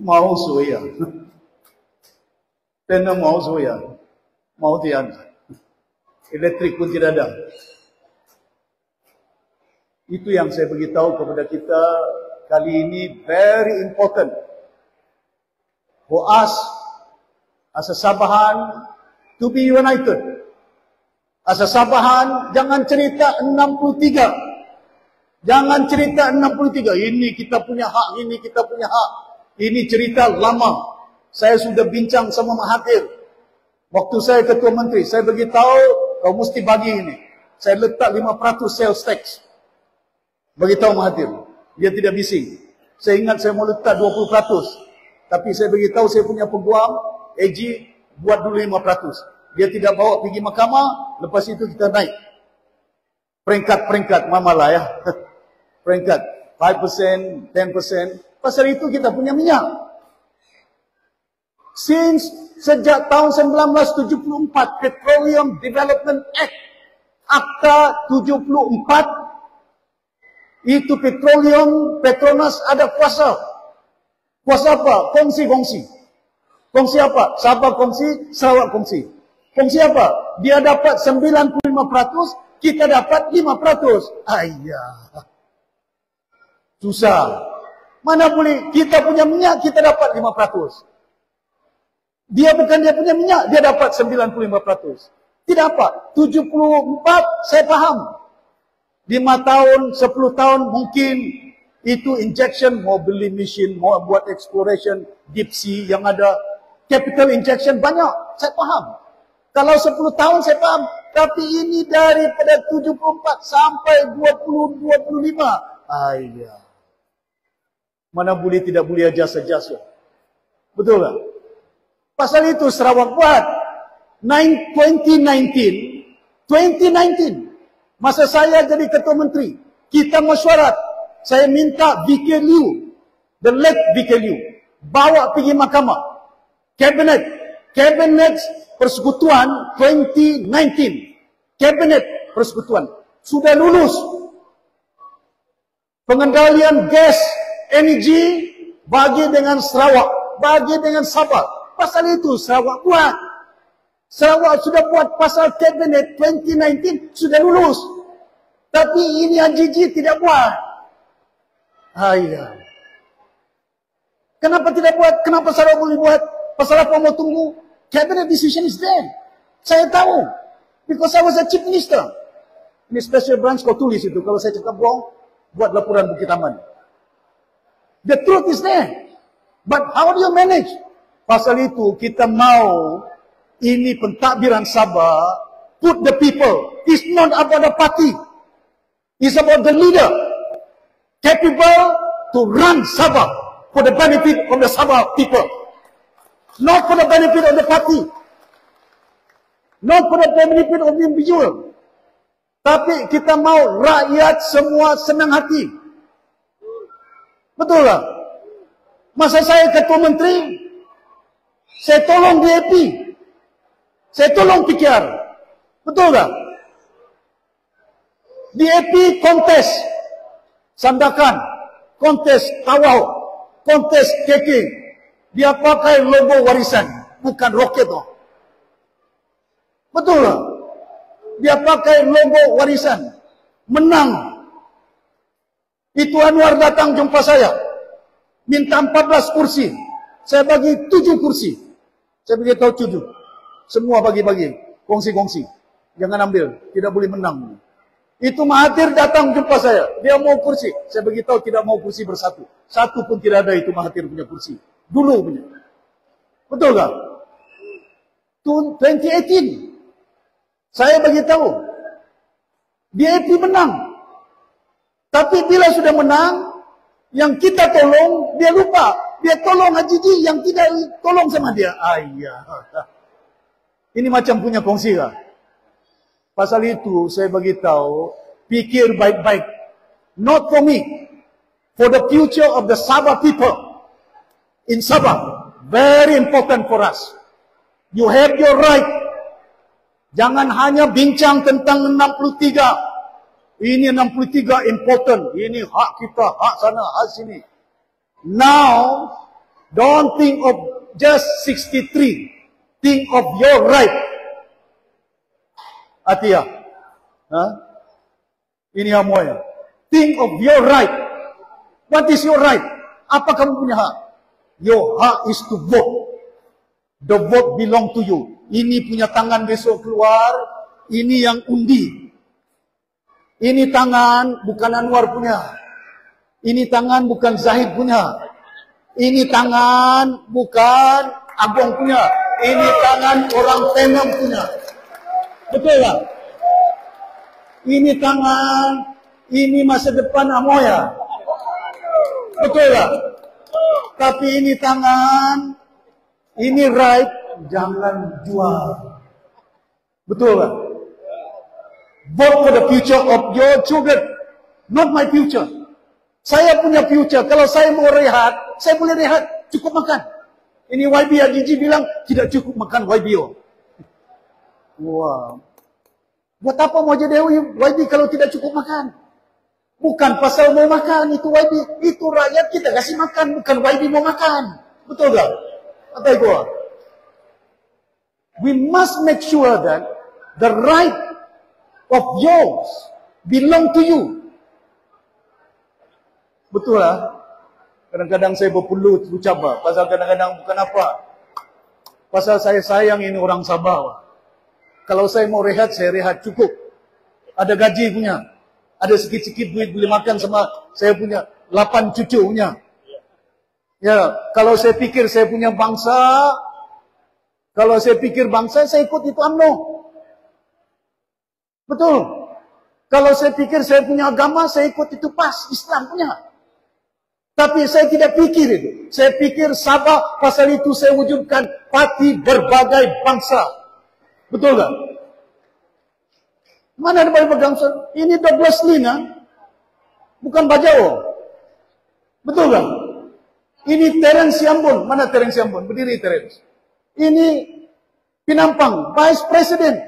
Mau soya. Tena mau soya. Mau tiada. Elektrik pun tidak ada. Itu yang saya beritahu kepada kita kali ini, very important for us as a Sabahan to be united. As a Sabahan, jangan cerita 63. Jangan cerita 63. Ini kita punya hak, ini kita punya hak. Ini cerita lama. Saya sudah bincang sama Mahathir. Waktu saya ketua menteri, saya beritahu kau mesti bagi ini. Saya letak 5% sales tax. Beritahu Mahathir. Dia tidak bising. Saya ingat saya mau letak 20%. Tapi saya beritahu saya punya peguam, AG, buat dulu 5%. Dia tidak bawa pergi mahkamah, lepas itu kita naik. Peringkat-peringkat, mamalah ya. Peringkat 5%, 10%. Pasal itu kita punya minyak. Sejak tahun 1974, Petroleum Development Act, Akta 74, itu petroleum, Petronas ada kuasa. Kuasa apa? Kongsi-kongsi. Kongsi apa? Sabah kongsi, Sarawak kongsi. Kongsi apa? Dia dapat 95%, kita dapat 5%. Ayah. Susah. Mana boleh kita punya minyak, kita dapat 5%. Dia bukan dia punya minyak, dia dapat 95%. Tidak apa? 74, saya faham. 5 tahun, 10 tahun mungkin itu injection, mau beli mesin, mau buat exploration, deep sea yang ada capital injection banyak, saya faham. Kalau 10 tahun saya faham, tapi ini daripada 74 sampai 20-25. Ayah. Mana boleh tidak boleh jasa-jasa. Betul tak? Pasal itu Sarawak buat 2019, masa saya jadi ketua menteri, kita mesyuarat. Saya minta VK Liu, the late VK Liu, bawa pergi mahkamah. Kabinet Persekutuan 2019. Kabinet Persekutuan sudah lulus. Pengendalian gas, energi, bagi dengan Sarawak, bagi dengan Sabah. Pasal itu Sarawak buat. Sarawak sudah buat pasal kabinet 2019 sudah lulus. Tapi ini AJJ tidak buat. Ayah. Kenapa tidak buat? Kenapa Sarawak boleh buat? Pasal apa mau tunggu? Cabinet decision is there. Saya tahu. Because I was a chief minister. Ini special branch kau tulis itu. Kalau saya cakap bohong, buat laporan Bukit Taman. The truth is there. But how do you manage? Pasal itu kita mau ini pentadbiran Sabah, put the people. It's not about the party. It's about the leader. Capable to run Sabah for the benefit of the Sabah people. Not for the benefit of the party. Not for the benefit of the individual. Tapi kita mau rakyat semua senang hati. Betul tak? Masa saya ketua menteri, saya tolong DAP. Saya tolong PKR. Betul tak? DAP kontes Sandakan, kontes Tawau, kontes Keking. Dia pakai logo warisan, bukan roket tu. Betul tak? Dia pakai logo warisan. Menang. Itu Anwar datang jumpa saya. Minta 14 kursi. Saya bagi 7 kursi. Saya beritahu 7. Semua bagi-bagi. Kongsi-kongsi. Jangan ambil. Tidak boleh menang. Itu Mahathir datang jumpa saya. Dia mau kursi. Saya beritahu tidak mau kursi bersatu. Satu pun tidak ada itu Mahathir punya kursi. Dulu punya. Betul tak? 2018. Saya beritahu. DAP menang. Tapi bila sudah menang, yang kita tolong, dia lupa. Dia tolong AJJ yang tidak tolong sama dia. Ayah. Ini macam punya kongsi lah. Pasal itu saya beritahu, pikir baik-baik. Not for me. For the future of the Sabah people. In Sabah. Very important for us. You have your right. Jangan hanya bincang tentang 63. Ini 63 important. Ini hak kita, hak sana, hak sini. Now, Don't think of just 63. Think of your right. Atia. Ini Amoya. Think of your right. What is your right? Apa kamu punya hak? Your hak is to vote. The vote belong to you. Ini punya tangan besok keluar. Ini yang undi. Ini tangan bukan Anwar punya. Ini tangan bukan Zahid punya. Ini tangan bukan Agong punya. Ini tangan orang Tenam punya. Betul tak? Ini tangan, ini masa depan Amoya. Betul tak? Tapi ini tangan, ini right, jangan jual. Betul tak? Vote for the future of your children, not my future. Saya punya future. Kalau saya mau rehat, saya boleh rehat. Cukup makan. Ini YB Agiji bilang, tidak cukup makan YBO. Wah. Buat apa mau jadi YB kalau tidak cukup makan? Bukan pasal mau makan, itu YB. Itu rakyat kita kasih makan, bukan YB mau makan. Betul tak? Atau itu? We must make sure that the right of yours belong to you. Betul lah. Kadang-kadang saya berpelut ucap pasal kadang-kadang bukan apa. Pasal saya sayang ini orang Sabah. Kalau saya mau rehat, saya rehat cukup. Ada gaji punya. Ada sikit-sikit duit boleh makan sama saya punya 8 cucu punya. Ya, kalau saya pikir saya punya bangsa, kalau saya pikir bangsa, saya ikut itu UMNO. Betul. Kalau saya pikir saya punya agama, saya ikut itu PAS, Islam punya. Tapi saya tidak pikir itu. Saya pikir Sabah, pasal itu saya wujudkan parti berbagai bangsa. Betul tak? Mana ada berbagai bangsa? Ini Douglas Lina, bukan Bajau. Betul tak? Ini Terence Yambon. Mana Terence Yambon? Berdiri Terence. Ini Pinampang, Vice President.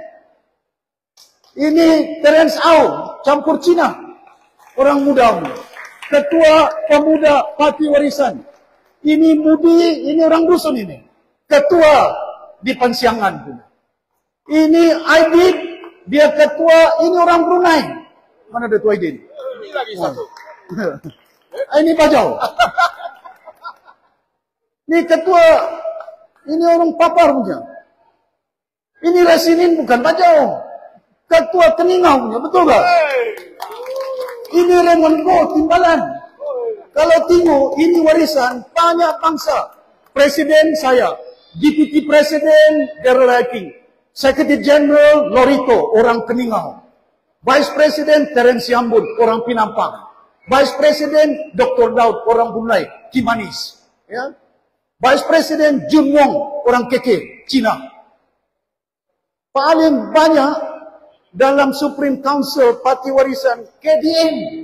Ini Terence Au, campur Cina. Orang muda. Ketua Pemuda Parti Warisan. Ini Budi, ini orang dusun ini. Ketua di Pensiangan. Ini Aidit, dia ketua, ini orang Brunei. Mana ada tua Aidit? Ini lagi satu. Ini Bajau. Ini ketua, ini orang Papar punya. Ini Resinin bukan Bajau. Ketua Keningau punya, betul tak? Ini Raymond Go, Timbalan. Kalau Timur, ini warisan banyak bangsa. Presiden saya, Deputy Presiden Darrell Hakim, Secretary General Lorito, orang Keningau, Vice President Terence Yambun, orang Pinampang, Vice President Dr. Daud, orang Brunei, Kimanis, ya. Vice President Jun Wong, orang KK, Cina. Paling banyak dalam Supreme Council Parti Warisan KDM.